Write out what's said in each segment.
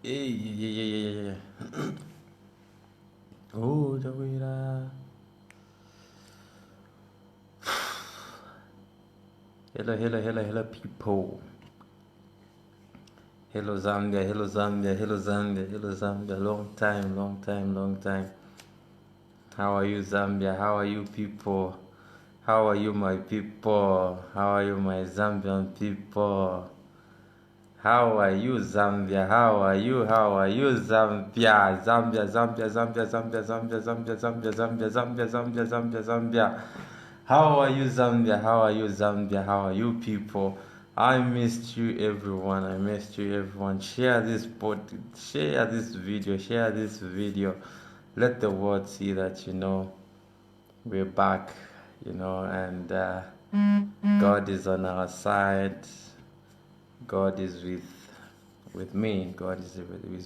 Yeah. Oh, Jawira. Hello, people. Hello, Zambia. Hello, Zambia. Long time. How are you, Zambia? How are you, people? How are you, my people? How are you, my Zambian people? How are you, Zambia? How are you? Zambia? Zambia. How are you, Zambia? How are you, people? I missed you, everyone. Share this video. Let the world see that we're back, and God is on our side. God is with me. God is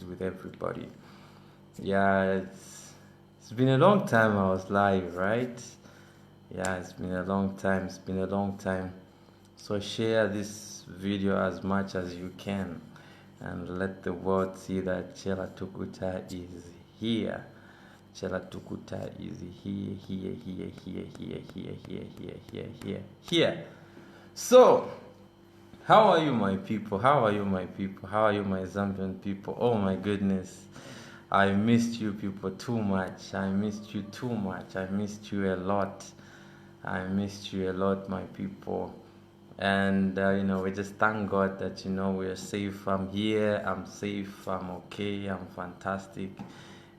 with everybody. Yeah, it's been a long time I was live, right? Yeah, it's been a long time. So share this video as much as you can and let the world see that Chellar Tukuta is here. Chellar Tukuta is here. So, how are you, my people? How are you, my Zambian people? Oh my goodness. I missed you people too much. I missed you a lot. My people. And we just thank God that we're safe. I'm here, I'm safe, I'm okay, I'm fantastic.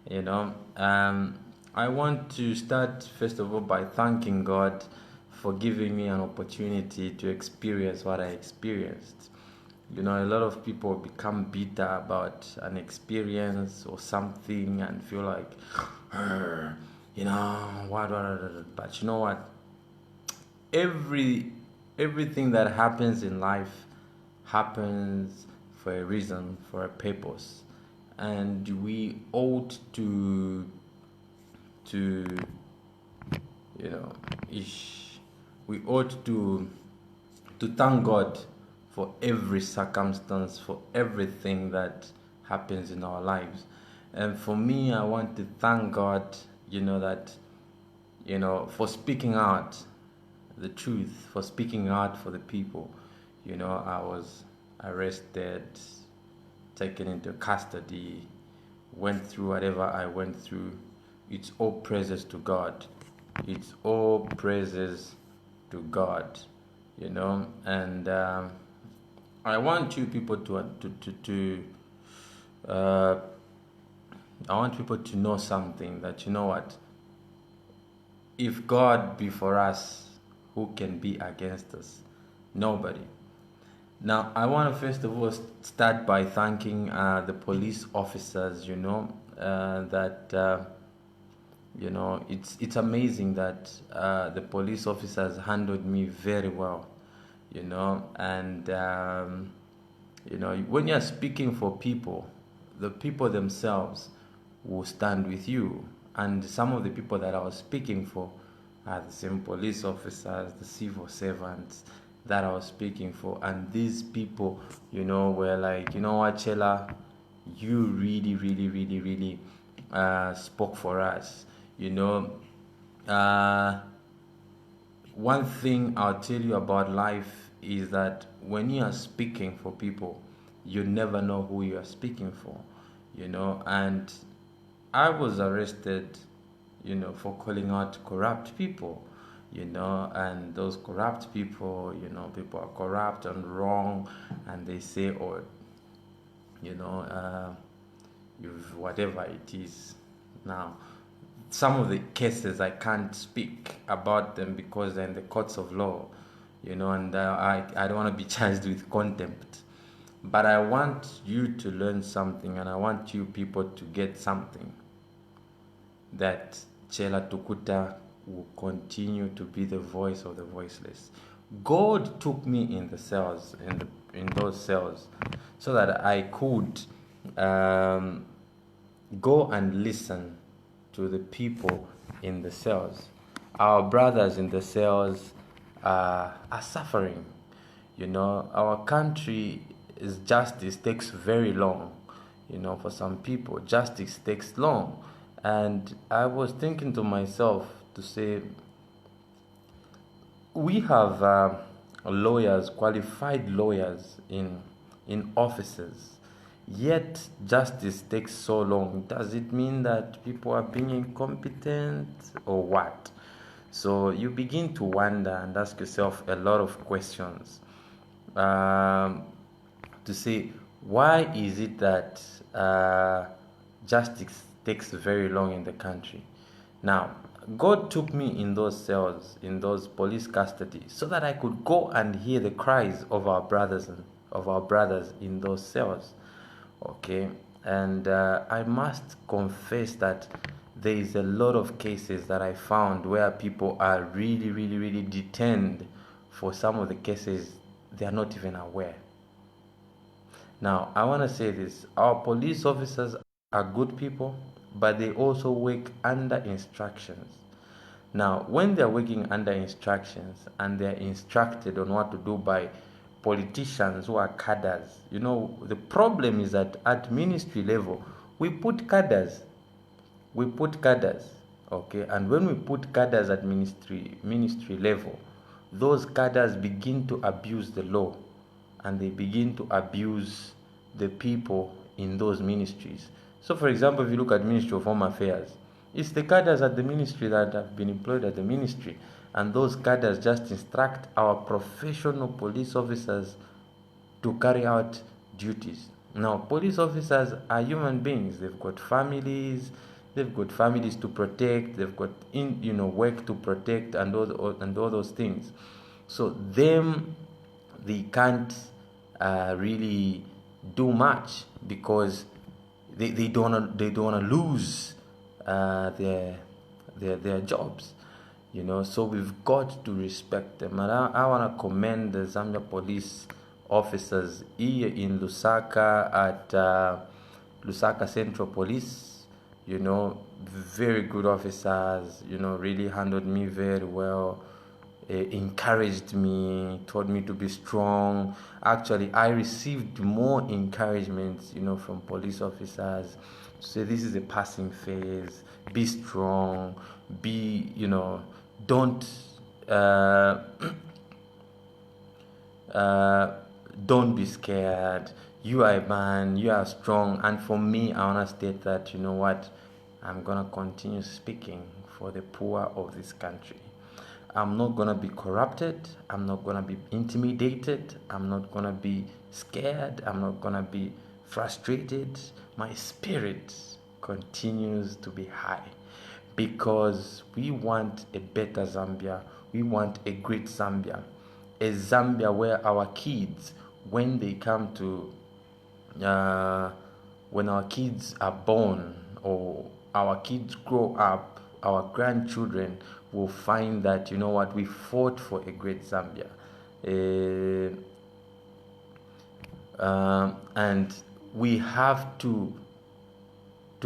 I want to start first of all by thanking God for giving me an opportunity to experience what I experienced. A lot of people become bitter about an experience or something and feel like, but you know what? Everything that happens in life happens for a reason, for a purpose, and we ought to you know we ought to thank God for every circumstance, for everything that happens in our lives. And for me, I want to thank God, for speaking out the truth, for speaking out for the people. I was arrested, taken into custody, went through whatever I went through. It's all praises to God. It's all praises to God, and I want you people I want people to know something, that what, if God be for us, who can be against us? Nobody. Now, I want to first of all start by thanking the police officers. It's amazing that the police officers handled me very well. And when you're speaking for people, the people themselves will stand with you. And some of the people that I was speaking for are the same police officers, the civil servants that I was speaking for. And these people, were like, what, Chellar, you really spoke for us. One thing I'll tell you about life is that when you are speaking for people, you never know who you are speaking for, and I was arrested, for calling out corrupt people, and those corrupt people, people are corrupt and wrong, and they say, oh, you've whatever it is. Now, some of the cases I can't speak about them because they're in the courts of law, and I don't want to be charged with contempt. But I want you to learn something, and I want you people to get something, that Chellar Tukuta will continue to be the voice of the voiceless. God took me in the cells, in those cells, so that I could go and listen to the people in the cells. Our brothers in the cells are suffering. Our country's justice takes very long. For some people, justice takes long. And I was thinking to myself to say, we have lawyers, qualified lawyers in offices, yet justice takes so long. Does it mean that people are being incompetent or what? So you begin to wonder and ask yourself a lot of questions, to say, why is it that justice takes very long in the country? Now, God took me in those cells, in those police custody, so that I could go and hear the cries of our brothers in those cells. Okay, and I must confess that there is a lot of cases that I found where people are really, really, really detained for some of the cases they are not even aware. Now, I want to say this: our police officers are good people, but they also work under instructions. Now, when they're working under instructions and they're instructed on what to do by politicians who are cadres, the problem is that at ministry level, we put cadres. Okay? And when we put cadres at ministry level, those cadres begin to abuse the law, and they begin to abuse the people in those ministries. So, for example, if you look at Ministry of Home Affairs, it's the cadres at the ministry that have been employed at the ministry, and those cadres just instruct our professional police officers to carry out duties. Now, police officers are human beings. They've got families. They've got families to protect. They've got work to protect, and all those things. So they can't really do much, because they don't want to lose their jobs. So we've got to respect them. And I want to commend the Zambia police officers here in Lusaka at Lusaka Central Police. Very good officers, really handled me very well, encouraged me, told me to be strong. Actually, I received more encouragement, from police officers. Say, this is a passing phase, be strong, don't don't be scared. You are a man, you are strong. And for me, I want to state that, I'm going to continue speaking for the poor of this country. I'm not going to be corrupted. I'm not going to be intimidated. I'm not going to be scared. I'm not going to be frustrated. My spirit continues to be high, because we want a better Zambia. We want a great Zambia. A Zambia where our kids, when they come to, when our kids are born, or our kids grow up, our grandchildren will find that, we fought for a great Zambia. And we have to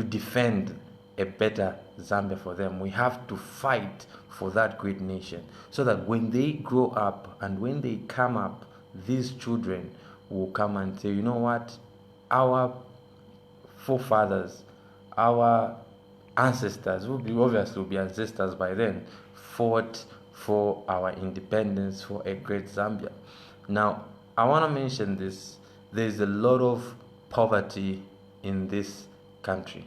defend a better Zambia for them. We have to fight for that great nation, so that when they grow up and when they come up, these children will come and say, our forefathers, our ancestors, will be ancestors by then, fought for our independence, for a great Zambia. Now, I want to mention this. There's a lot of poverty in this country,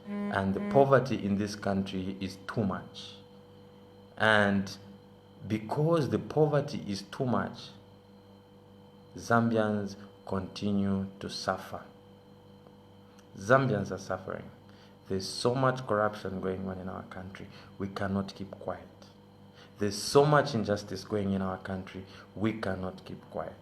and the poverty in this country is too much. And because the poverty is too much, Zambians continue to suffer. Zambians are suffering. There's so much corruption going on in our country. We cannot keep quiet. There's so much injustice going in our country. We cannot keep quiet.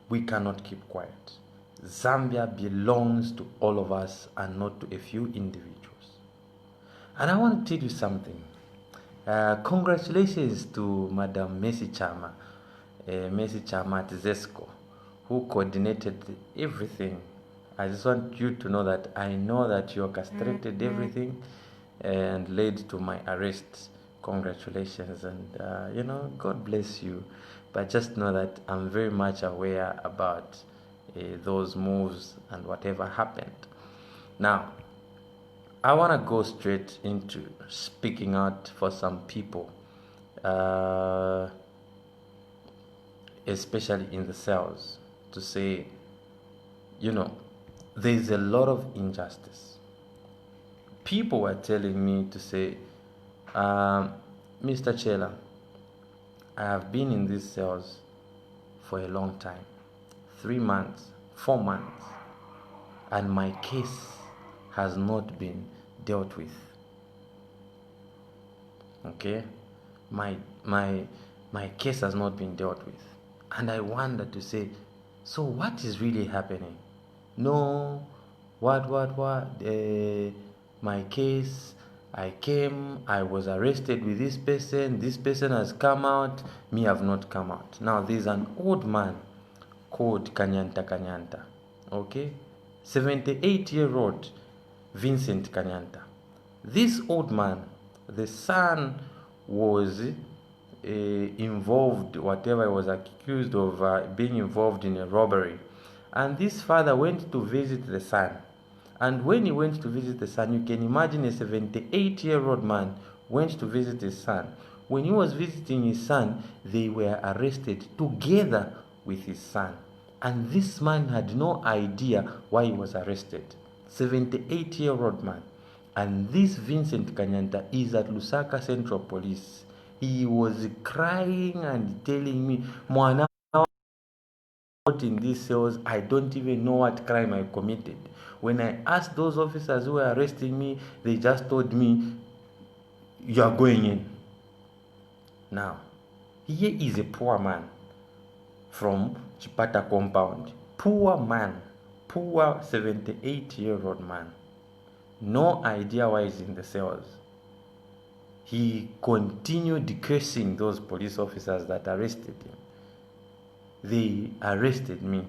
We cannot keep quiet. Zambia belongs to all of us and not to a few individuals. And I want to tell you something. Congratulations to Madam Mercy Chama at ZESCO, who coordinated everything. I just want you to know that I know that you orchestrated everything and led to my arrest. congratulations, and God bless you. But just know that I'm very much aware about those moves and whatever happened. Now, I want to go straight into speaking out for some people, especially in the cells, to say, there's a lot of injustice. People were telling me to say, Mr. Chellar, I have been in these cells for a long time, 3 months, 4 months, and my case has not been dealt with. Okay, my case has not been dealt with, and I wonder to say, so what is really happening? No, what? My case, I came, I was arrested with this person has come out, me have not come out. Now there's an old man called Kanyanta, okay, 78-year-old Vincent Kanyanta. This old man, the son was involved, whatever he was accused of, being involved in a robbery. And this father went to visit the son. And when he went to visit the son, you can imagine a 78-year-old man went to visit his son. When he was visiting his son, they were arrested together with his son. And this man had no idea why he was arrested. 78-year-old man. And this Vincent Kanyanta is at Lusaka Central Police. He was crying and telling me, Mwana, in these cells, I don't even know what crime I committed. When I asked those officers who were arresting me, they just told me, you are going in. Now, here is a poor man from Chipata compound. Poor man, poor 78-year-old man. No idea why he's in the cells. He continued cursing those police officers that arrested him. They arrested me.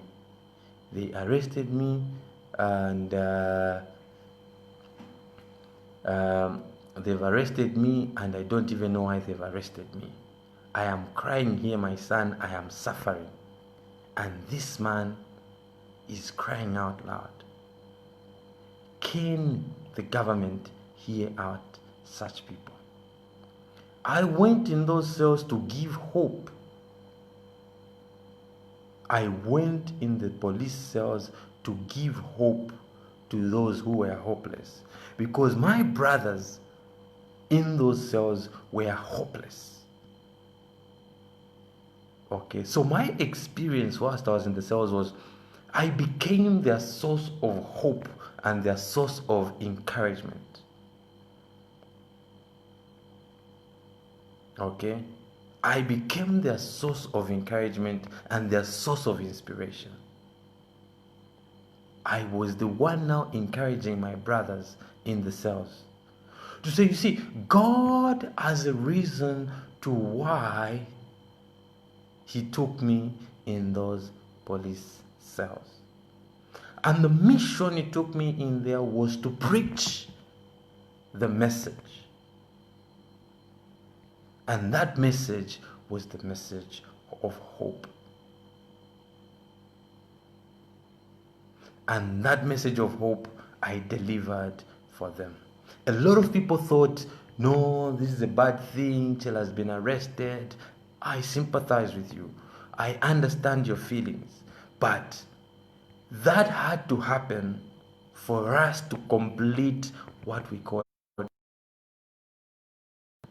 And they've arrested me, and I don't even know why they've arrested me. I am crying here, my son, I am suffering. And this man is crying out loud. Can the government hear out such people? I went in those cells to give hope. I went in the police cells to give hope to those who were hopeless. Because my brothers in those cells were hopeless. Okay, so my experience whilst I was in the cells was I became their source of hope and their source of encouragement. Okay, I became their source of encouragement and their source of inspiration. I was the one now encouraging my brothers in the cells to say, you see, God has a reason to why he took me in those police cells. And the mission he took me in there was to preach the message. And that message was the message of hope. And that message of hope I delivered for them. A lot of people thought, no, this is a bad thing, Chellar has been arrested. I sympathize with you. I understand your feelings. But that had to happen for us to complete what we call.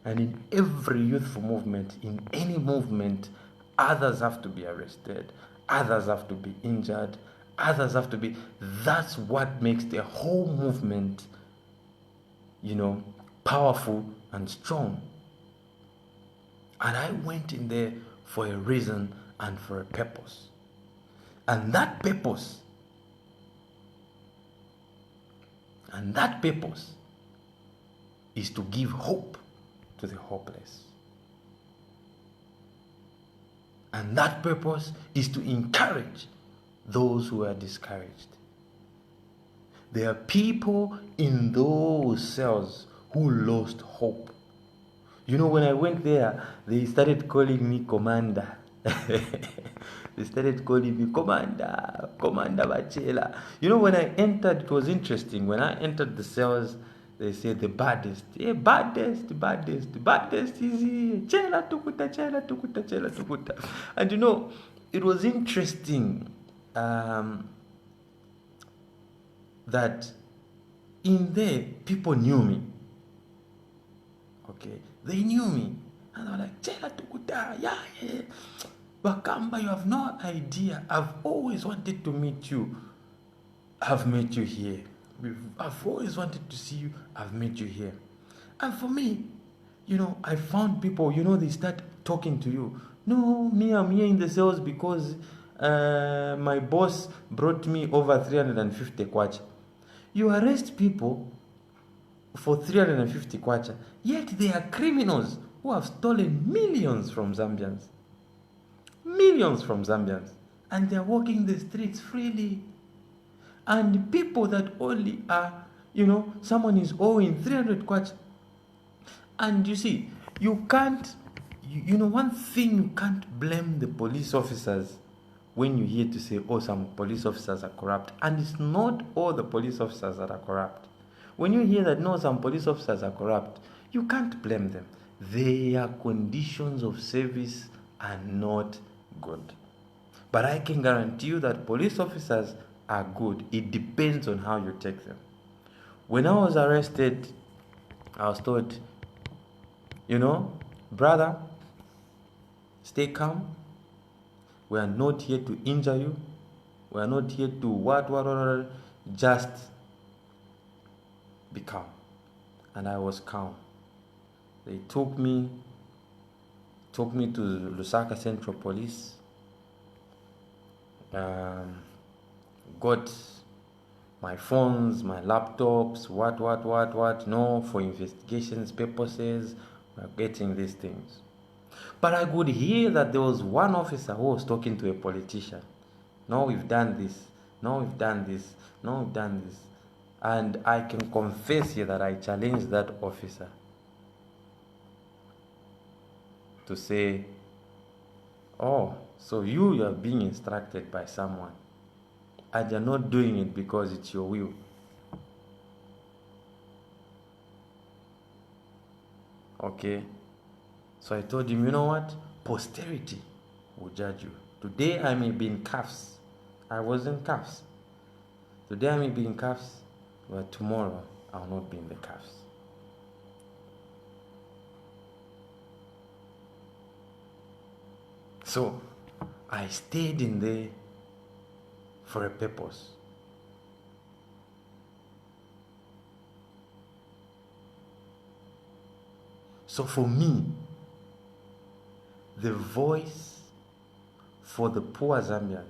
And in every youthful movement, in any movement, others have to be arrested, others have to be injured, others have to be. That's what makes the whole movement, powerful and strong. And I went in there for a reason and for a purpose. And that purpose is to give hope to the hopeless. And that purpose is to encourage those who are discouraged. There are people in those cells who lost hope. You know, when I went there, they started calling me Commander. They started calling me Commander, Commander Bachela. You know, when I entered, it was interesting. When I entered the cells, they said the baddest. Yeah, baddest is here. Chellar Tukuta, Chellar Tukuta, Chellar Tukuta. And you know, it was interesting that in there, people knew me. Okay, they knew me. And they were like, Chellar Tukuta, yeah. Bakamba, you have no idea. I've always wanted to meet you. I've met you here. I've always wanted to see you. I've met you here. And for me, you know, I found people, you know, they start talking to you. No, me, I'm here in the cells because my boss brought me over 350 kwacha. You arrest people for 350 kwacha, yet they are criminals who have stolen millions from Zambians. Millions from Zambians. And they're walking the streets freely. And people that only are, you know, someone is owing 300 kwacha. And you see, you can't, you know, one thing you can't blame the police officers when you hear to say, oh, some police officers are corrupt. And it's not all the police officers that are corrupt. When you hear that, no, some police officers are corrupt, you can't blame them. Their conditions of service are not good. But I can guarantee you that police officers are good. It depends on how you take them. When I was arrested, I was told, you know, brother, stay calm. We are not here to injure you. We are not here to what. Just be calm. And I was calm. They took me to Lusaka Central Police. Got my phones, my laptops, what. No, for investigations purposes, we're getting these things. But I could hear that there was one officer who was talking to a politician. No, we've done this. No, we've done this. No, we've done this. And I can confess here that I challenged that officer to say, oh, so you are being instructed by someone and you're not doing it because it's your will. Okay? So I told him, you know what? Posterity will judge you. Today I may be in cuffs. I was in cuffs. Today I may be in cuffs, but tomorrow I will not be in the cuffs. So I stayed in there for a purpose. So for me, the voice for the poor Zambians,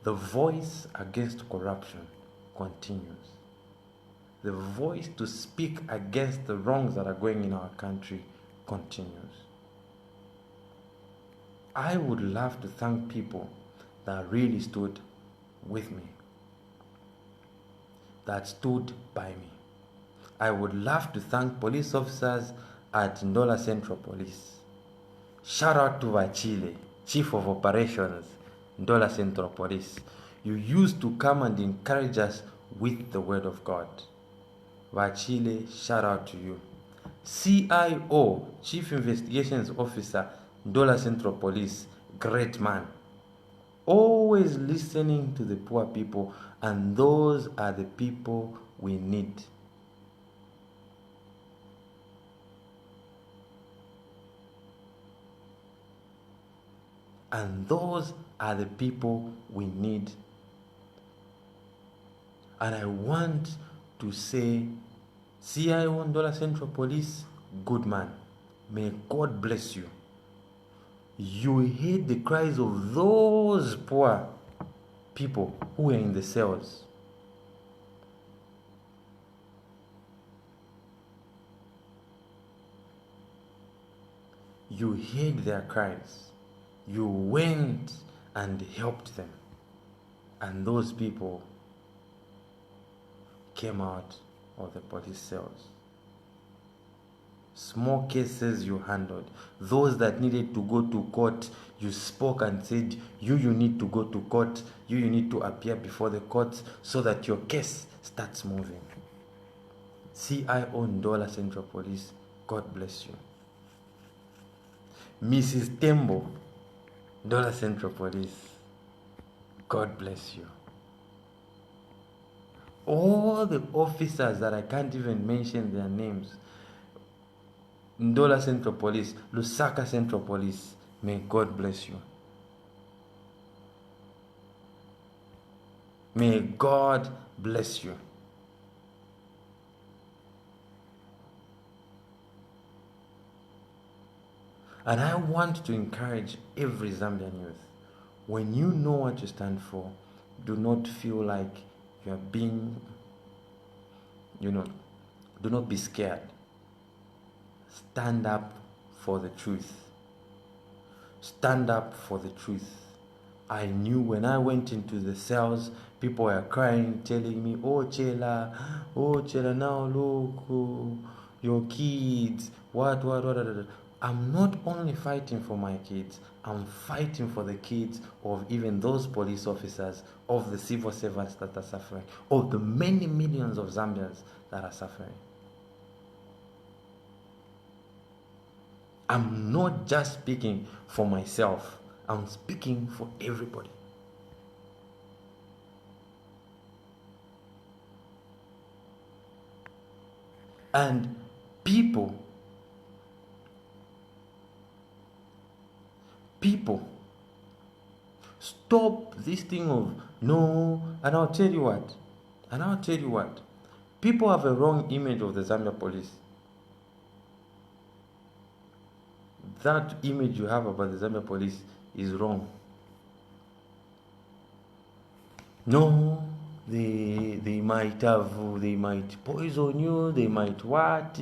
the voice against corruption continues. The voice to speak against the wrongs that are going in our country continues. I would love to thank people that really stood with me, that stood by me. I would love to thank police officers at Ndola Central Police. Shout out to Vachile, Chief of Operations, Ndola Central Police. You used to come and encourage us with the word of God. Vachile, shout out to you. CIO, Chief Investigations Officer, Ndola Central Police, great man. Always listening to the poor people, and those are the people we need. And those are the people we need. And I want to say, CIO Ndola Central Police, good man. May God bless you. You heard the cries of those poor people who were in the cells. You heard their cries. You went and helped them. And those people came out of the police cells. Small cases you handled. Those that needed to go to court, you spoke and said, you need to go to court. You need to appear before the court so that your case starts moving. CIO Ndola Central Police, God bless you. Mrs. Tembo, Ndola Central Police, God bless you. All the officers that I can't even mention their names, Ndola Central Police, Lusaka Central Police, may God bless you. May God bless you. And I want to encourage every Zambian youth, when you know what you stand for, do not feel like you are being, do not be scared. Stand up for the truth. Stand up for the truth. I knew when I went into the cells, people were crying, telling me, oh Chellar, now look, your kids, what. I'm not only fighting for my kids, I'm fighting for the kids of even those police officers, of the civil servants that are suffering, of the many millions of Zambians that are suffering. I'm not just speaking for myself, I'm speaking for everybody. And people, stop this thing of no, and I'll tell you what, people have a wrong image of the Zambia police. That image you have about the Zambia police is wrong. No, they might poison you, they might what.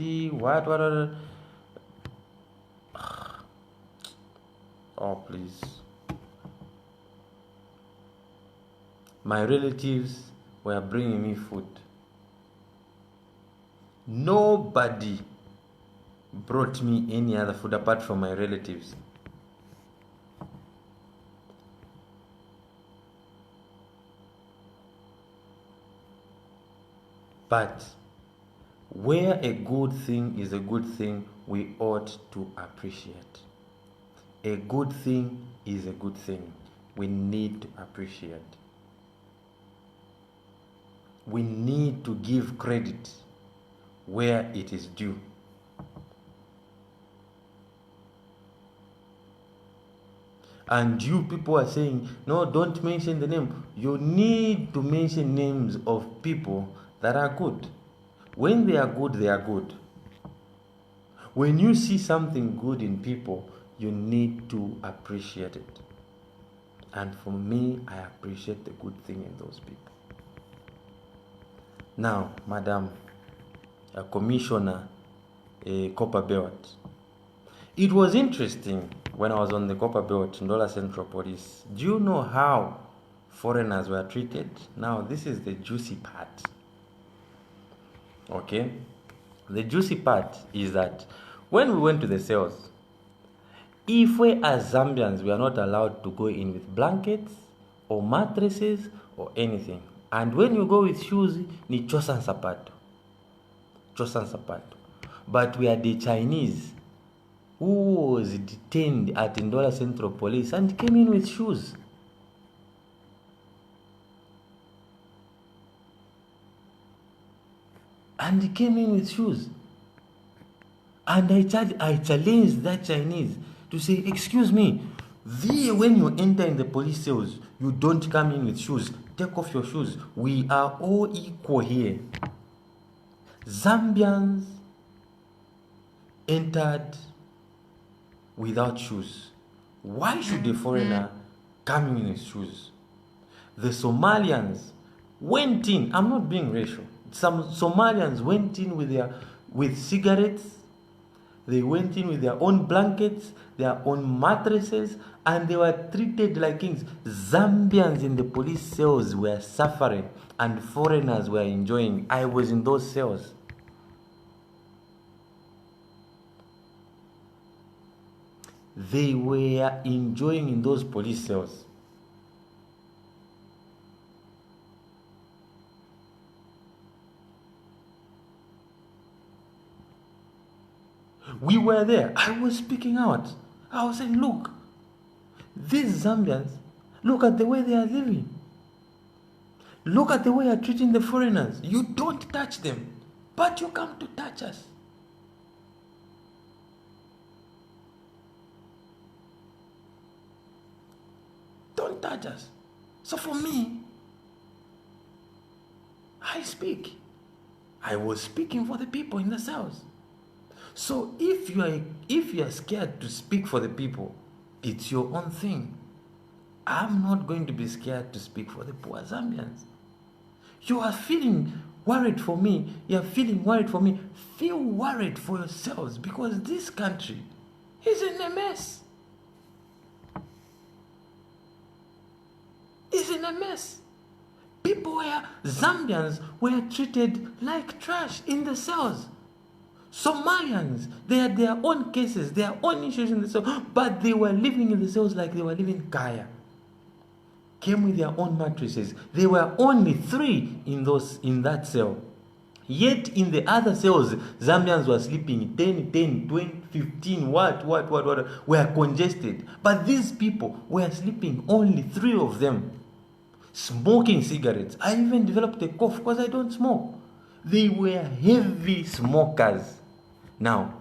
Oh, please. My relatives were bringing me food. Nobody brought me any other food apart from my relatives. But where a good thing is a good thing, we ought to appreciate. A good thing is a good thing. We need to appreciate. We need to give credit where it is due. And you people are saying, no, don't mention the name. You need to mention names of people that are good. When they are good, they are good. When you see something good in people, you need to appreciate it. And for me, I appreciate the good thing in those people. Now, Madam Commissioner Copper Belt, it was interesting when I was on the Copper Belt, Ndola Central Police. Do you know how foreigners were treated? Now, this is the juicy part. Okay? The juicy part is that when we went to the cells, if we as Zambians were not allowed to go in with blankets or mattresses or anything, and when you go with shoes, ni chosan sapato. But we are the Chinese who was detained at Ndola Central Police and came in with shoes. And he came in with shoes. And I challenged that Chinese to say, excuse me, when you enter in the police cells, you don't come in with shoes. Take off your shoes. We are all equal here. Zambians entered without shoes. Why should a foreigner come in with shoes? The Somalians went in. I'm not being racial. Some Somalians went in with cigarettes. They went in with their own blankets, their own mattresses, and they were treated like kings. Zambians in the police cells were suffering, and foreigners were enjoying. I was in those cells. they were enjoying in those police cells. We were there. I was speaking out. I was saying, look, these Zambians, look at the way they are living. Look at the way they are treating the foreigners. You don't touch them, but you come to touch us. Don't touch us. So for me, I speak. I was speaking for the people in the cells. So if you are scared to speak for the people, it's your own thing. I'm not going to be scared to speak for the poor Zambians. You are feeling worried for me. You are feeling worried for me. Feel worried for yourselves, because this country is in a mess. It's in a mess. Zambians were treated like trash in the cells. Somalians, they had their own cases, their own issues in the cells, but they were living in the cells like they were living in Kaya. Came with their own mattresses. There were only 3 in that cell. Yet in the other cells, Zambians were sleeping 10, 20, 15, what, were congested. But these people were sleeping, only 3 of them, smoking cigarettes. I even developed a cough because I don't smoke. They were heavy smokers. Now,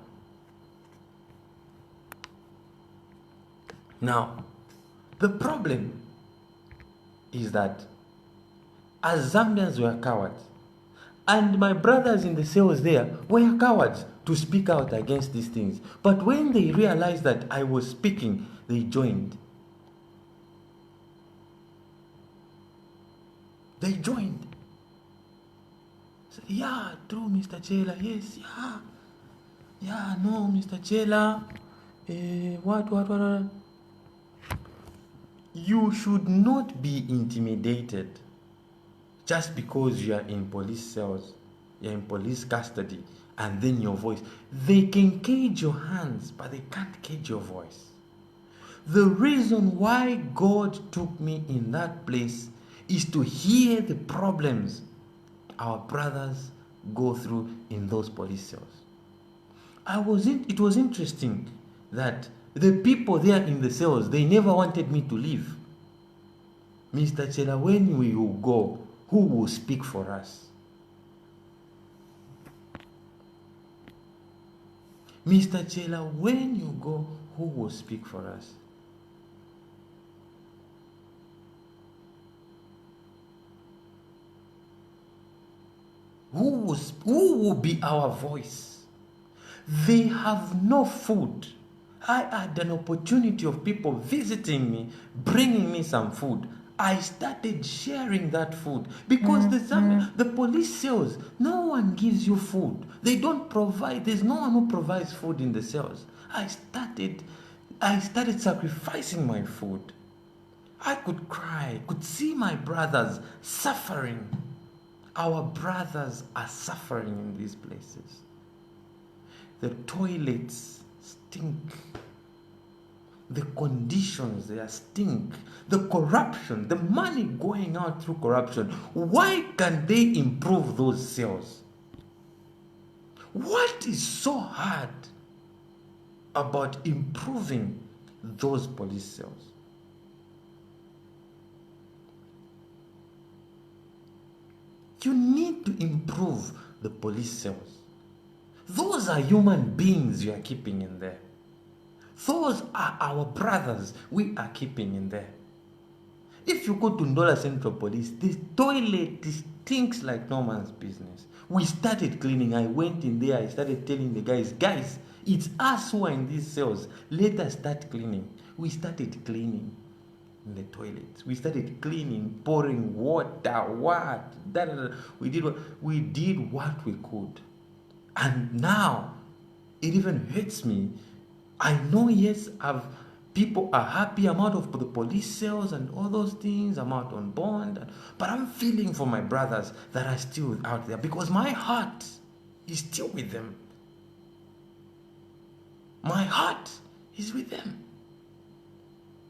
the problem is that as Zambians were cowards, and my brothers in the cells there were cowards to speak out against these things. But when they realized that I was speaking, they joined. They joined. Said, yeah, true, Mr. Chellar. Yes, yeah. Yeah, no, Mr. Chellar. What? You should not be intimidated just because you are in police cells, you're in police custody, and then your voice. They can cage your hands, but they can't cage your voice. The reason why God took me in that place is to hear the problems our brothers go through in those police cells. It was interesting that the people there in the cells, they never wanted me to leave. Mr. Chellar, when we will go, who will speak for us? Mr. Chellar, when you go, who will speak for us? Who will be our voice? They have no food. I had an opportunity of people visiting me, bringing me some food. I started sharing that food because the police cells, no one gives you food. They don't provide. There's no one who provides food in the cells. I started sacrificing my food. I could cry, could see my brothers suffering. Our brothers are suffering in these places. The toilets stink. The conditions, they stink. The corruption, the money going out through corruption. Why can't they improve those cells? What is so hard about improving those police cells? You need to improve the police cells. Those are human beings you are keeping in there. Those are our brothers we are keeping in there. If you go to Ndola Central Police, this toilet stinks like no man's business. We started cleaning. I went in there. I started telling the guys, it's us who are in these cells. Let us start cleaning. We started cleaning in the toilets. We started cleaning, pouring water, We did what we could. And now, it even hurts me. I know, yes, people are happy. I'm out of the police cells and all those things. I'm out on bond. But I'm feeling for my brothers that are still out there because my heart is still with them. My heart is with them.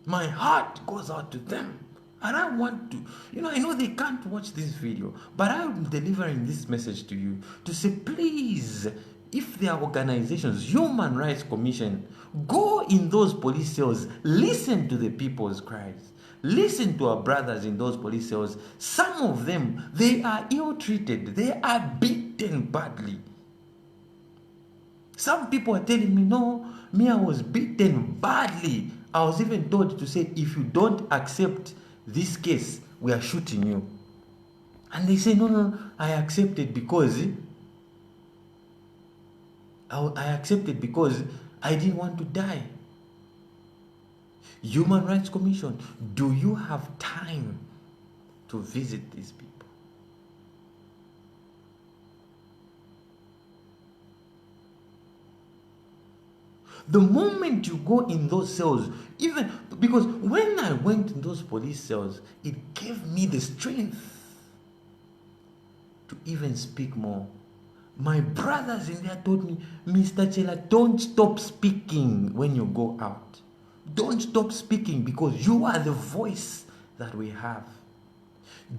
My heart goes out to them. And I want to, I know they can't watch this video, but I'm delivering this message to you to say, please, if there are organizations, Human Rights Commission, go in those police cells, listen to the people's cries. Listen to our brothers in those police cells. Some of them, they are ill-treated. They are beaten badly. Some people are telling me, no, me, I was beaten badly. I was even told to say, if you don't accept this case, we are shooting you. And they say, no, I accepted because I didn't want to die. Human Rights Commission, do you have time to visit these people? The moment you go in those cells, even because when I went in those police cells, it gave me the strength to even speak more. My brothers in there told me, Mr. Chellar, don't stop speaking when you go out. Don't stop speaking because you are the voice that we have.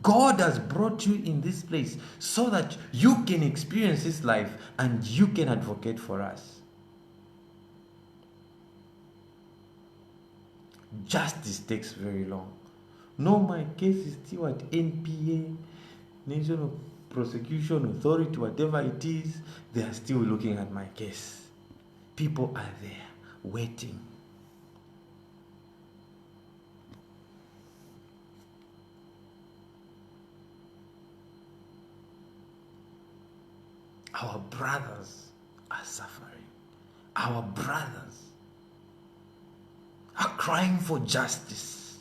God has brought you in this place so that you can experience His life and you can advocate for us. Justice takes very long. No, my case is still at NPA, National Prosecution Authority, whatever it is, they are still looking at my case. People are there waiting. Our brothers are suffering. Our brothers are crying for justice.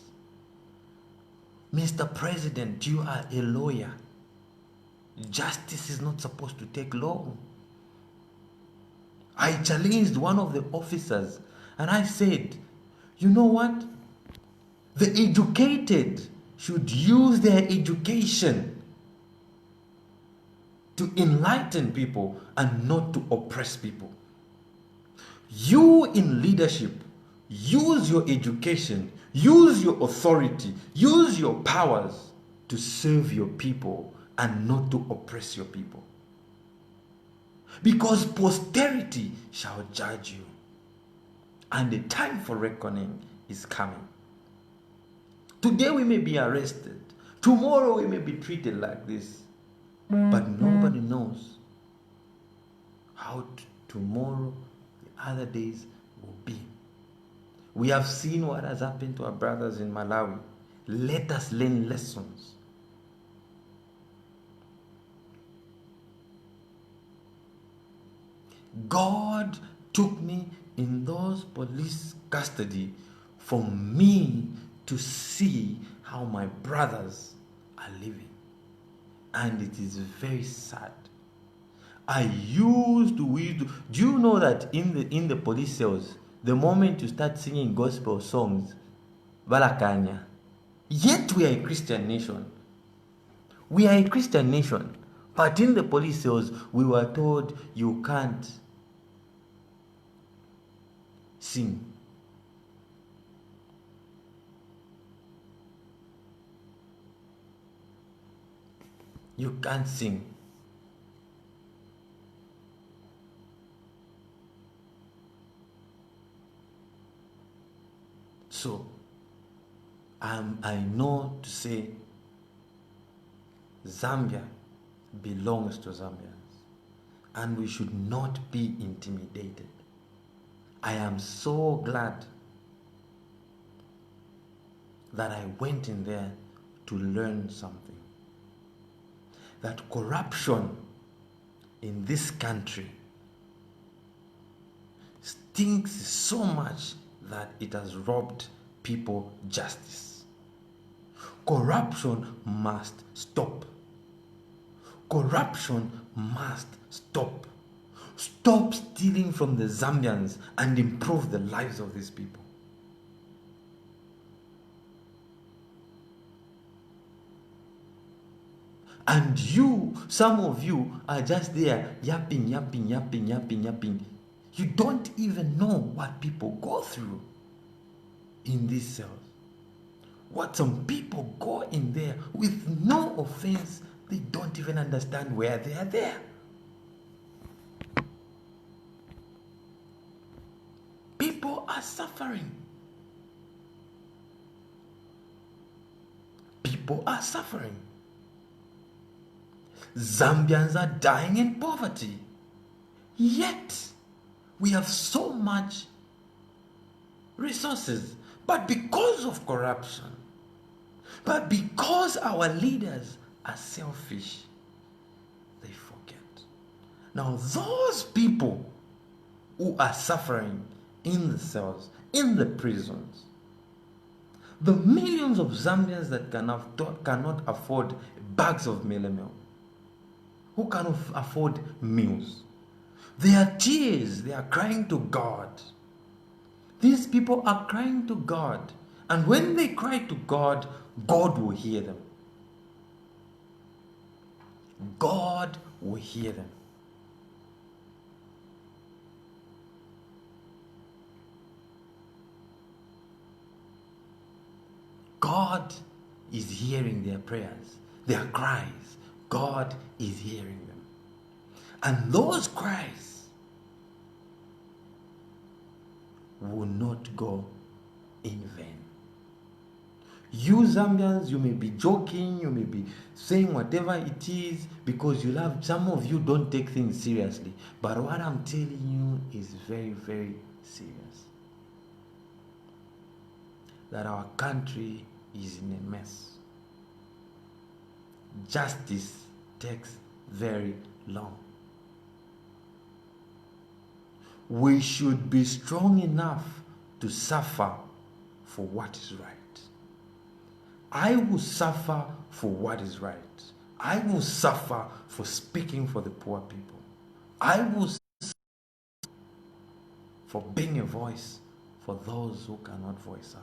Mr. President, you are a lawyer. Justice is not supposed to take long. I challenged one of the officers and I said, you know what? The educated should use their education to enlighten people and not to oppress people. You in leadership, use your education, use your authority, use your powers to serve your people and not to oppress your people. Because posterity shall judge you. And the time for reckoning is coming. Today we may be arrested. Tomorrow we may be treated like this. But nobody knows how tomorrow, the other days will be. We have seen what has happened to our brothers in Malawi. Let us learn lessons. God took me in those police custody for me to see how my brothers are living. And it is very sad. I used to, do you know that in the police cells, the moment you start singing gospel songs, Balakanya, yet we are a Christian nation. We are a Christian nation. But in the police cells, we were told you can't sing. You can't sing. So, I know to say Zambia belongs to Zambians and we should not be intimidated. I am so glad that I went in there to learn something. That corruption in this country stinks so much that it has robbed people justice. Corruption must stop. Corruption must stop. Stop stealing from the Zambians and improve the lives of these people. And you, some of you are just there yapping. You don't even know what people go through in these cells. What some people go in there with no offense, they don't even understand where they are there. People are suffering. People are suffering. Zambians are dying in poverty. Yet, we have so much resources. But because of corruption, but because our leaders are selfish, they forget. Now, those people who are suffering in the cells, in the prisons, the millions of Zambians that cannot afford bags of meal, who cannot afford meals, their tears, they are crying to God. These people are crying to God. And when they cry to God, God will hear them. God will hear them. God is hearing their prayers, their cries. God is hearing them. And those cries will not go in vain. You Zambians, you may be joking, you may be saying whatever it is because you love. Some of you don't take things seriously. But what I'm telling you is very, very serious. That our country is in a mess. Justice takes very long. We should be strong enough to suffer for what is right. I will suffer for what is right. I will suffer for speaking for the poor people. I will suffer for being a voice for those who cannot voice out.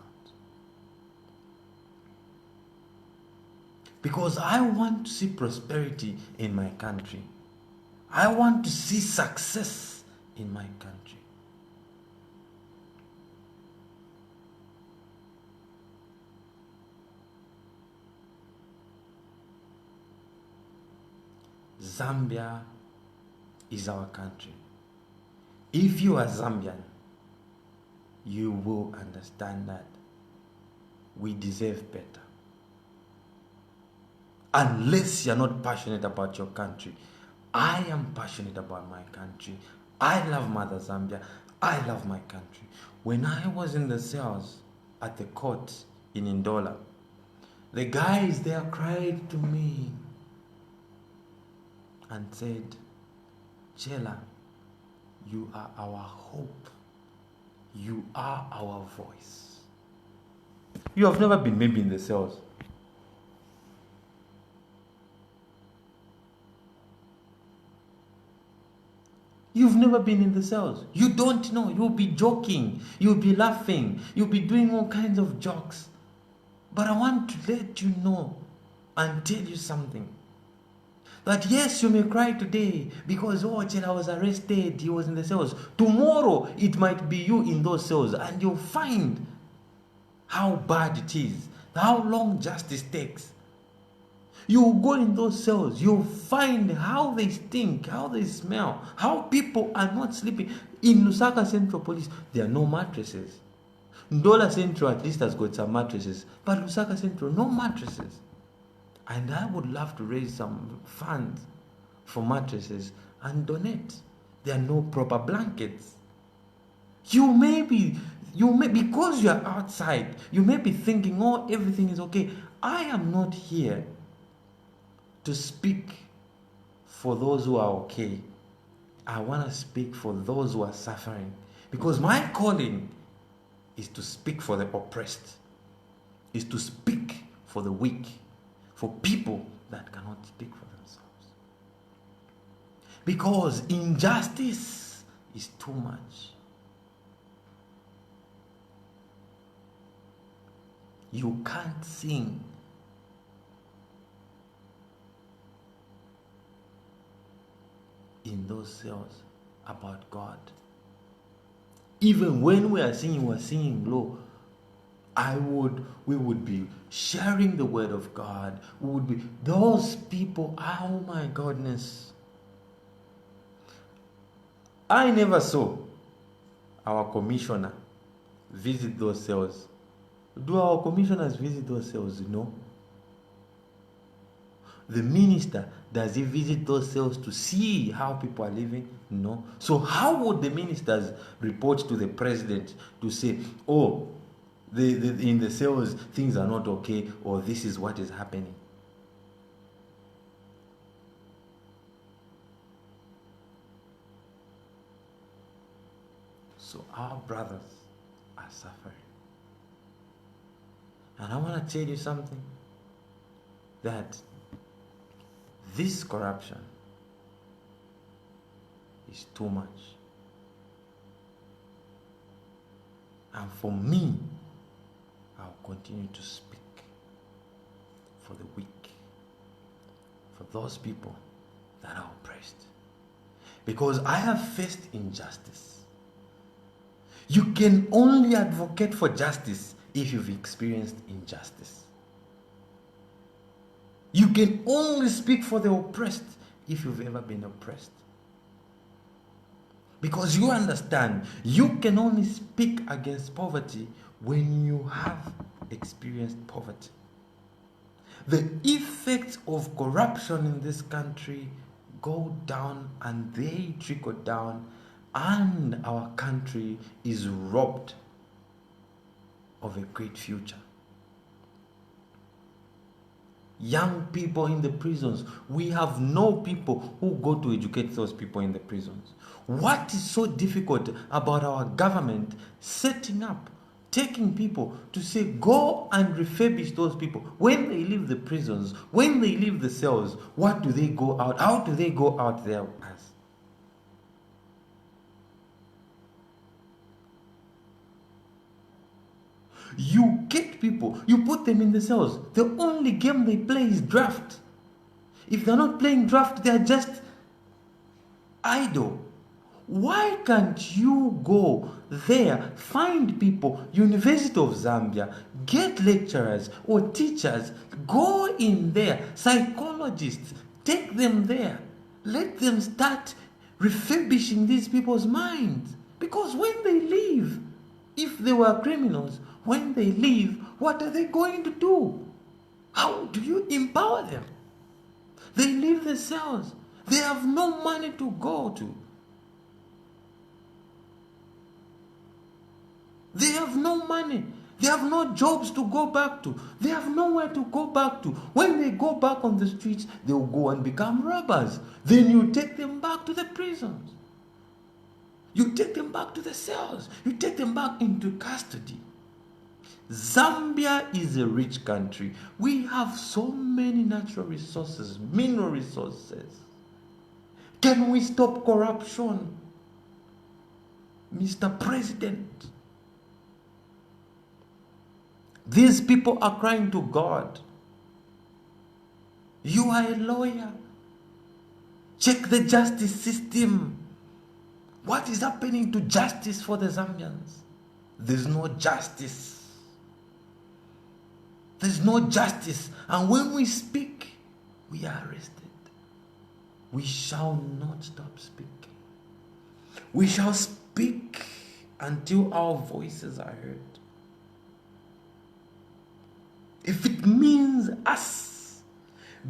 Because I want to see prosperity in my country. I want to see success in my country. Zambia is our country. If you are Zambian, you will understand that we deserve better. Unless you're not passionate about your country. I am passionate about my country. I love Mother Zambia. I love my country. When I was in the cells at the court in Ndola, the guys there cried to me and said, Chellar, you are our hope. You are our voice. You have never been maybe in the cells. You've never been in the cells. You don't know. You'll be joking. You'll be laughing. You'll be doing all kinds of jokes. But I want to let you know and tell you something. That yes, you may cry today because, oh, Chellar was arrested. He was in the cells. Tomorrow, it might be you in those cells. And you'll find how bad it is. How long justice takes. You go in those cells, you'll find how they stink, how they smell, how people are not sleeping. In Lusaka Central Police, there are no mattresses. Ndola Central at least has got some mattresses, but Lusaka Central, no mattresses. And I would love to raise some funds for mattresses and donate. There are no proper blankets. Because you are outside, you may be thinking, oh, everything is okay. I am not here to speak for those who are okay. I want to speak for those who are suffering. Because my calling is to speak for the oppressed, is to speak for the weak, for people that cannot speak for themselves. Because injustice is too much. You can't sing in those cells about God. Even when we're singing low, we would be sharing the word of God. We would be, those people, oh my goodness. I never saw our commissioner visit those cells. Do our commissioners visit those cells? No. The minister, does he visit those cells to see how people are living? No. So how would the ministers report to the president to say, oh, in the cells things are not okay, or this is what is happening? So our brothers are suffering. And I want to tell you something, that this corruption is too much. And for me, I'll continue to speak for the weak, for those people that are oppressed. Because I have faced injustice. You can only advocate for justice if you've experienced injustice. You can only speak for the oppressed if you've ever been oppressed. Because you understand, you can only speak against poverty when you have experienced poverty. The effects of corruption in this country go down and they trickle down, and our country is robbed of a great future. Young people in the prisons, we have no people who go to educate those people in the prisons. What is so difficult about our government setting up, taking people to say, go and refurbish those people? When they leave the prisons, when they leave the cells, what do they go out? How do they go out there as? You get people, you put them in the cells. The only game they play is draft. If they're not playing draft, they're just idle. Why can't you go there, find people, University of Zambia, get lecturers or teachers, go in there, psychologists, take them there. Let them start refurbishing these people's minds. Because when they leave, if they were criminals, when they leave, what are they going to do? How do you empower them? They leave the cells. They have no money to go to. They have no money. They have no jobs to go back to. They have nowhere to go back to. When they go back on the streets, they will go and become robbers. Then you take them back to the prisons. You take them back to the cells. You take them back into custody. Zambia is a rich country. We have so many natural resources, mineral resources. Can we stop corruption? Mr. President, these people are crying to God. You are a lawyer. Check the justice system. What is happening to justice for the Zambians? There's no justice. There's no justice. And when we speak, we are arrested. We shall not stop speaking. We shall speak until our voices are heard. If it means us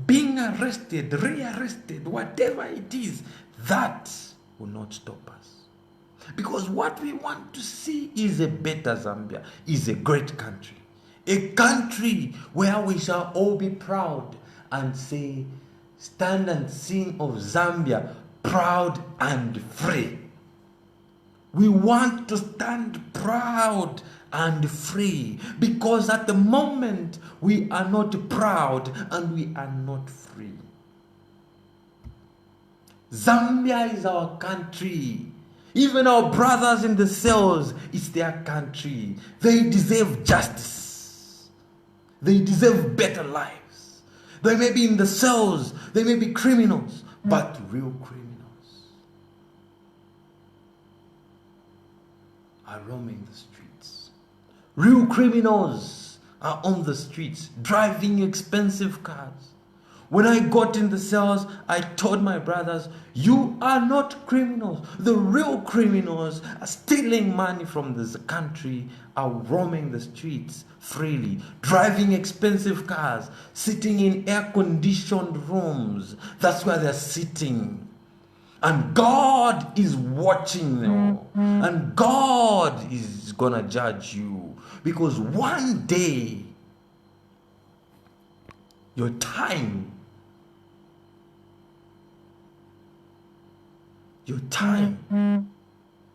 being arrested, rearrested, whatever it is, that will not stop us. Because what we want to see is a better Zambia, is a great country. A country where we shall all be proud and say, stand and sing of Zambia, proud and free. We want to stand proud and free, because at the moment we are not proud and we are not free. Zambia is our country. Even our brothers in the cells, it's their country. They deserve justice. They deserve better lives. They may be in the cells, they may be criminals, but real criminals. are roaming the streets. Real criminals are on the streets, driving expensive cars. When I got in the cells, I told my brothers, you are not criminals. The real criminals are stealing money from this country, are roaming the streets freely, driving expensive cars, sitting in air-conditioned rooms. That's where they're sitting. And God is watching them. And God is gonna judge you. Because one day, your time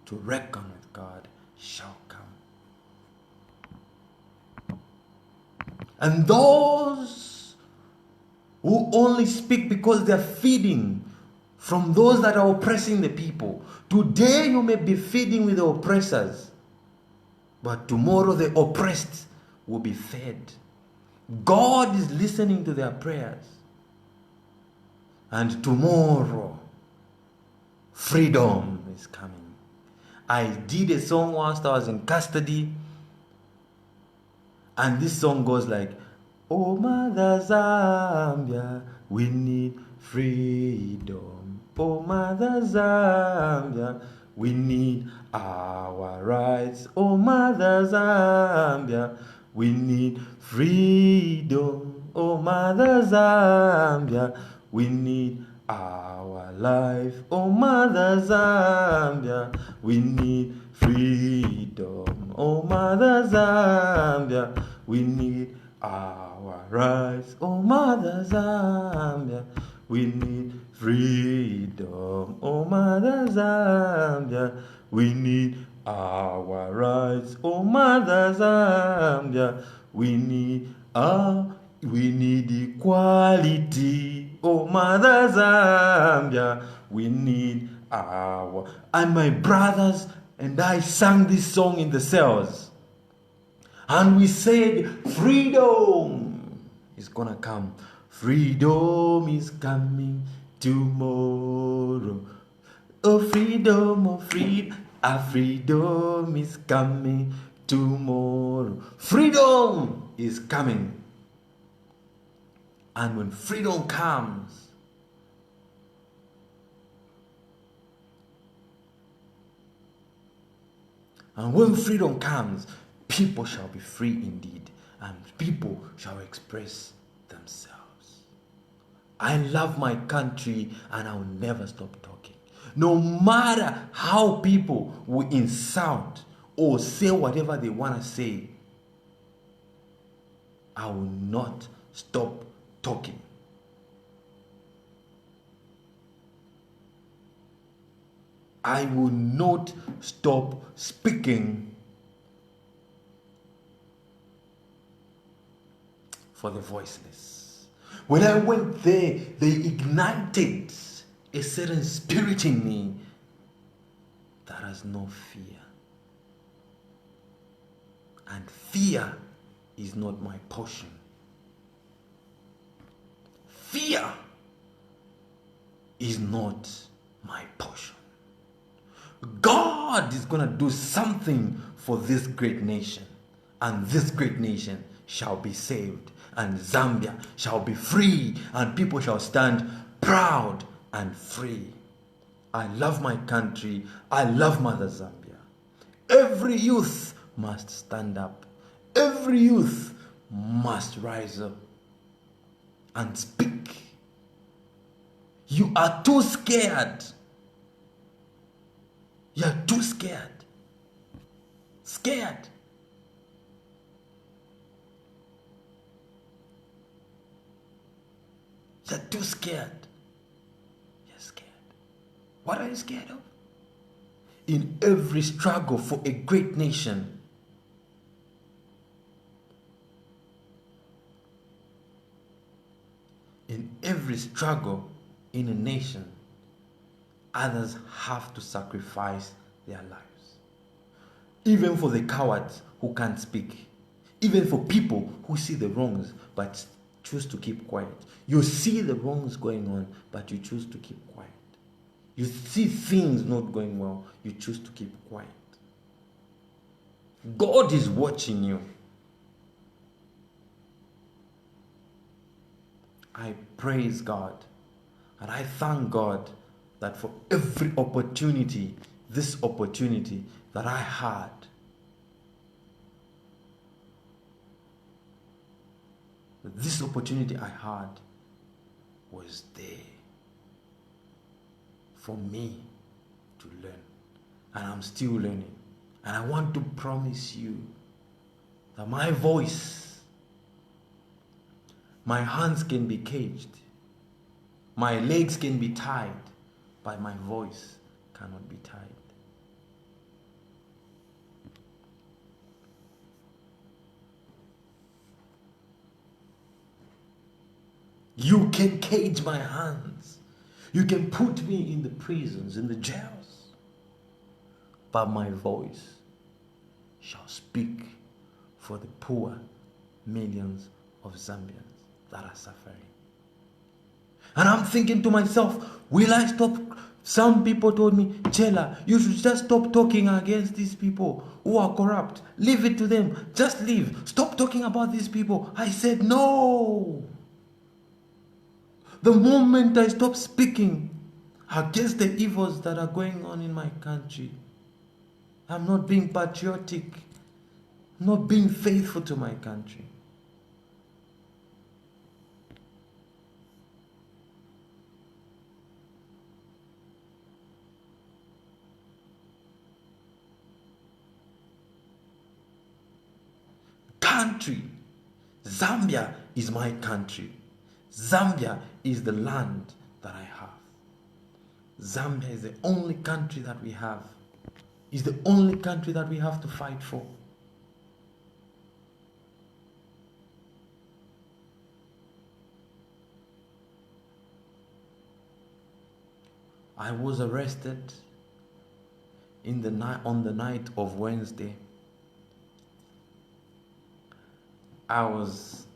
to reckon with God shall come. And those who only speak because they're feeding from those that are oppressing the people. Today you may be feeding with the oppressors, but tomorrow the oppressed will be fed. God is listening to their prayers. And tomorrow, freedom is coming. I did a song whilst I was in custody, and this song goes like, oh Mother Zambia, we need freedom. Oh Mother Zambia, we need our rights. Oh Mother Zambia, we need freedom. Oh Mother Zambia, we need our life. Oh Mother Zambia, we need freedom. Oh Mother Zambia, we need our rights. Oh Mother Zambia, we need freedom. Oh Mother Zambia, we need our rights. Oh Mother Zambia, we need equality. Oh Mother Zambia, we need our. And my brothers and I sang this song in the cells. And we said, freedom is gonna come. Freedom is coming tomorrow. Oh freedom, oh freedom, freedom is coming tomorrow. Freedom is coming. And when freedom comes, people shall be free indeed, and people shall express themselves. I love my country, and I'll never stop talking. No matter how people will insult or say whatever they want to say, I will not stop talking. I will not stop speaking for the voiceless. When I went there, they ignited a certain spirit in me that has no fear. And fear is not my portion. Fear is not my portion. God is going to do something for this great nation, and this great nation shall be saved, and Zambia shall be free, and people shall stand proud and free. I love my country. I love Mother Zambia. Every youth must stand up. Every youth must rise up and speak. You are too scared. You are too scared. Scared. You're too scared. You're scared. What are you scared of? In every struggle for a great nation, in every struggle in a nation, others have to sacrifice their lives. Even for the cowards who can't speak. Even for people who see the wrongs but choose to keep quiet. You see the wrongs going on, but you choose to keep quiet. You see things not going well, you choose to keep quiet. God is watching you. I praise God and I thank God that for every opportunity, this opportunity that I had, this opportunity I had was there for me to learn. And I'm still learning. And I want to promise you that my voice, my hands can be caged, my legs can be tied, but my voice cannot be tied. You can cage my hands. You can put me in the prisons, in the jails. But my voice shall speak for the poor millions of Zambians that are suffering. And I'm thinking to myself, will I stop? Some people told me, Chellar, you should just stop talking against these people who are corrupt. Leave it to them. Just leave. Stop talking about these people. I said, no. The moment I stop speaking against the evils that are going on in my country, I'm not being patriotic, not being faithful to my country. Country. Zambia is my country. Zambia is the land that I have. Zambia is the only country that we have. Is the only country that we have to fight for. I was arrested on the night of Wednesday. I was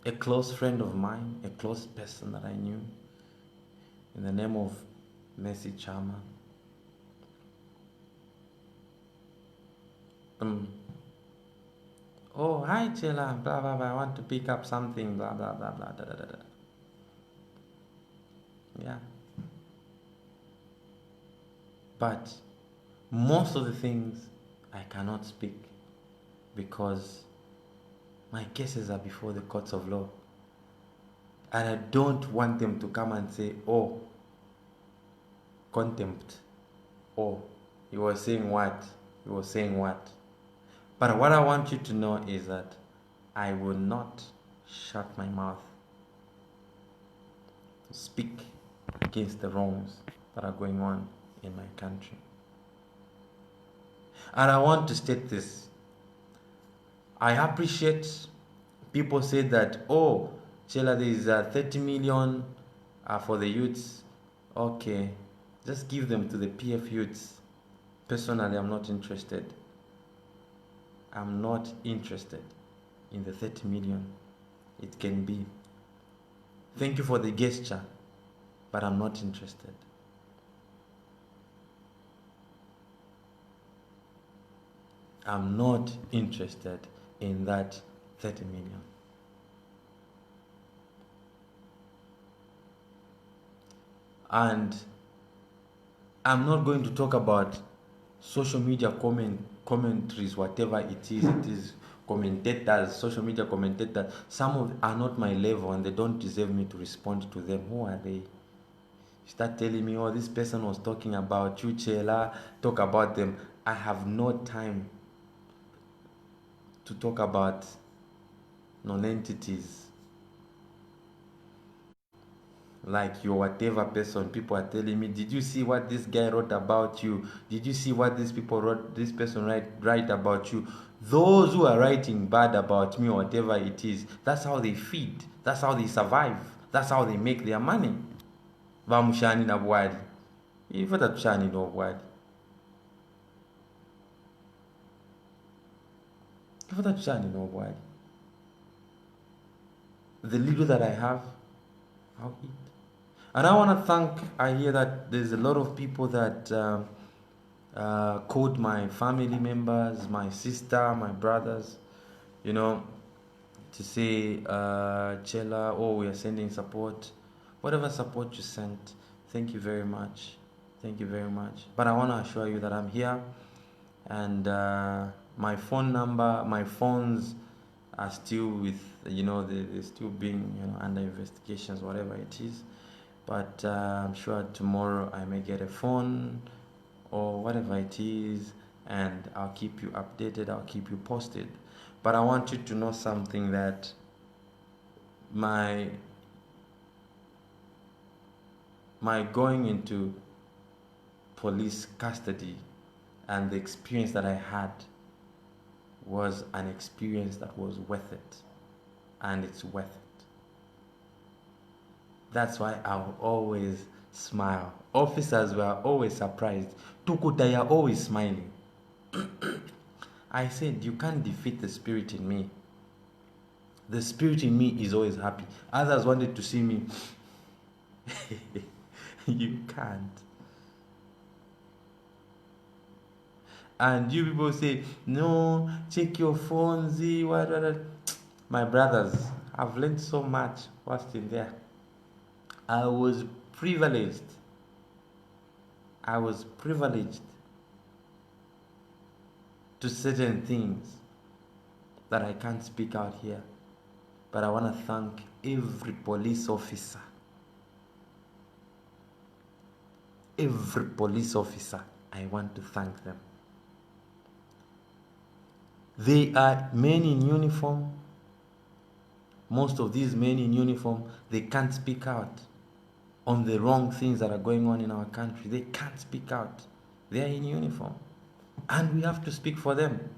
a close friend of mine, a close person that I knew, in the name of Messi Chama. Oh, hi Chellar, blah blah blah, I want to pick up something, blah blah blah blah, da da da da. Yeah. But most of the things I cannot speak because my cases are before the courts of law. And I don't want them to come and say, oh, contempt. Oh, he was saying what? He was saying what? But what I want you to know is that I will not shut my mouth to speak against the wrongs that are going on in my country. And I want to state this. I appreciate people say that, oh, Chellar, there is 30 million for the youths. Okay, just give them to the PF youths. Personally, I'm not interested. I'm not interested in the 30 million. It can be. Thank you for the gesture, but I'm not interested. I'm not interested in that 30 million. And I'm not going to talk about social media commentaries, whatever it is commentators, social media commentators. Some of them are not my level and they don't deserve me to respond to them. Who are they? You start telling me, oh, this person was talking about you, Chellar, talk about them. I have no time to talk about non-entities like your whatever person. People are telling me, did you see what this guy wrote about you? Did you see what this person write about you? Those who are writing bad about me or whatever it is, that's how they feed, that's how they survive, that's how they make their money. Vamushani na bwali ifata tushani no bwali ifata tushani no bwali. The little that I have, I'll eat. And I want to thank, I hear that there's a lot of people that quote my family members, my sister, my brothers, you know, to say, Chellar, oh, we are sending support. Whatever support you sent, thank you very much. Thank you very much. But I want to assure you that I'm here, and my phone number, my phones are still with, they're still being, under investigations, whatever it is. But I'm sure tomorrow I may get a phone or whatever it is, and I'll keep you updated, I'll keep you posted. But I want you to know something, that my going into police custody and the experience that I had was an experience that was worth it, and it's worth it. That's why I'll always smile. Officers were always surprised. Tukuta, you're always smiling. I said, you can't defeat the spirit in me. The spirit in me is always happy. Others wanted to see me. You can't. And you people say, no, check your phones, what. My brothers, I've learned so much whilst in there. I was privileged to certain things that I can't speak out here. But I want to thank every police officer. Every police officer, I want to thank them. They are men in uniform. Most of these men in uniform, they can't speak out on the wrong things that are going on in our country. They can't speak out. They are in uniform. And we have to speak for them.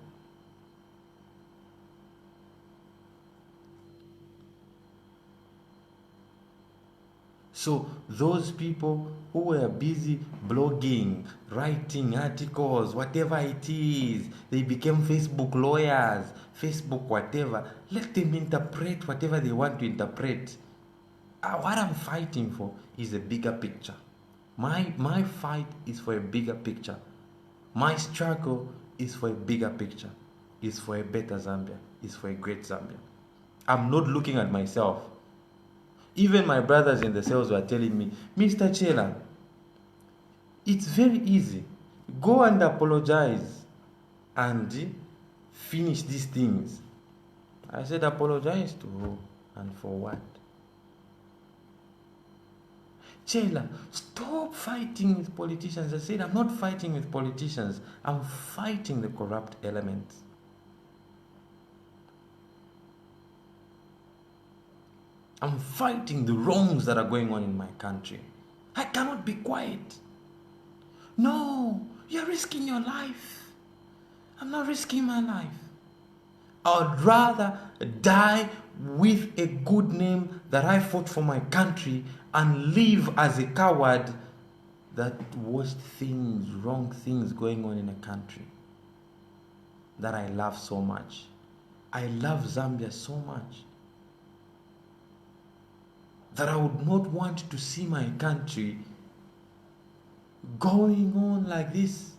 So those people who were busy blogging, writing articles, whatever it is, they became Facebook lawyers, Facebook whatever. Let them interpret whatever they want to interpret. What I'm fighting for is a bigger picture. My fight is for a bigger picture. My struggle is for a bigger picture. It's for a better Zambia. It's for a great Zambia. I'm not looking at myself. Even my brothers in the cells were telling me, Mr. Chellar, it's very easy. Go and apologize and finish these things. I said, apologize to who and for what? Chellar, stop fighting with politicians. I said, I'm not fighting with politicians. I'm fighting the corrupt elements. I'm fighting the wrongs that are going on in my country. I cannot be quiet. No, you're risking your life. I'm not risking my life. I'd rather die with a good name that I fought for my country and live as a coward that watched things, wrong things going on in a country that I love so much. I love Zambia so much that I would not want to see my country going on like this.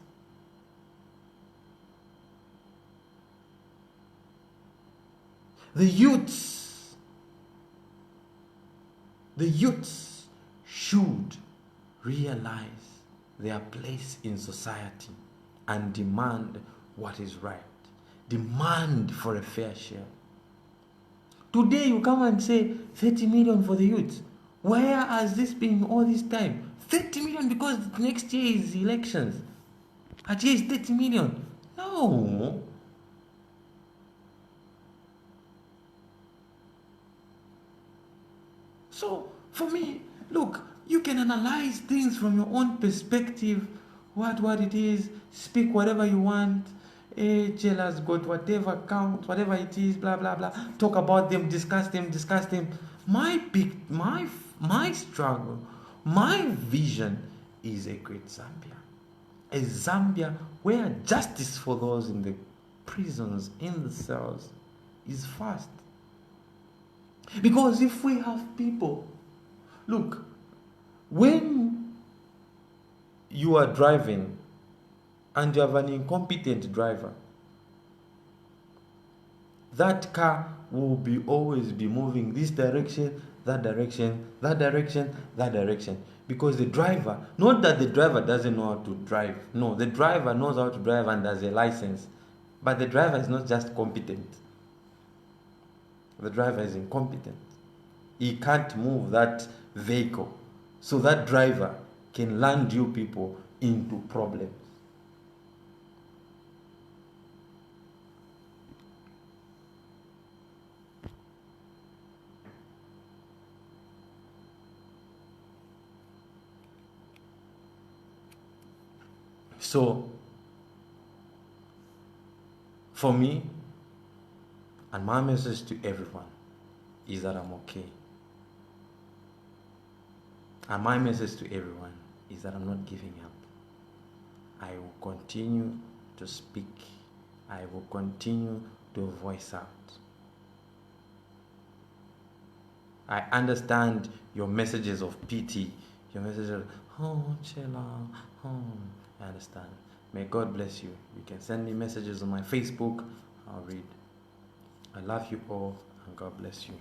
The youths should realize their place in society and demand what is right. Demand for a fair share. Today you come and say 30 million for the youth. Where has this been all this time? 30 million because next year is elections. At year is 30 million. No. So, for me, look, you can analyze things from your own perspective, what it is, speak whatever you want. Chellar's got whatever count, whatever it is, blah blah blah. Talk about them, discuss them. My struggle, my vision is a great Zambia. A Zambia where justice for those in the prisons, in the cells, is fast. Because if we have people, look, when you are driving and you have an incompetent driver, that car will always be moving this direction, that direction, that direction, that direction. Because the driver, not that the driver doesn't know how to drive. No, the driver knows how to drive and has a license. But the driver is not just competent. The driver is incompetent. He can't move that vehicle. So that driver can land you people into problems. So, for me, and my message to everyone is that I'm okay. And my message to everyone is that I'm not giving up. I will continue to speak. I will continue to voice out. I understand your messages of pity, your messages of, oh, Chellar, oh, I understand. May God bless you. You can send me messages on my Facebook. I'll read. I love you all, and God bless you.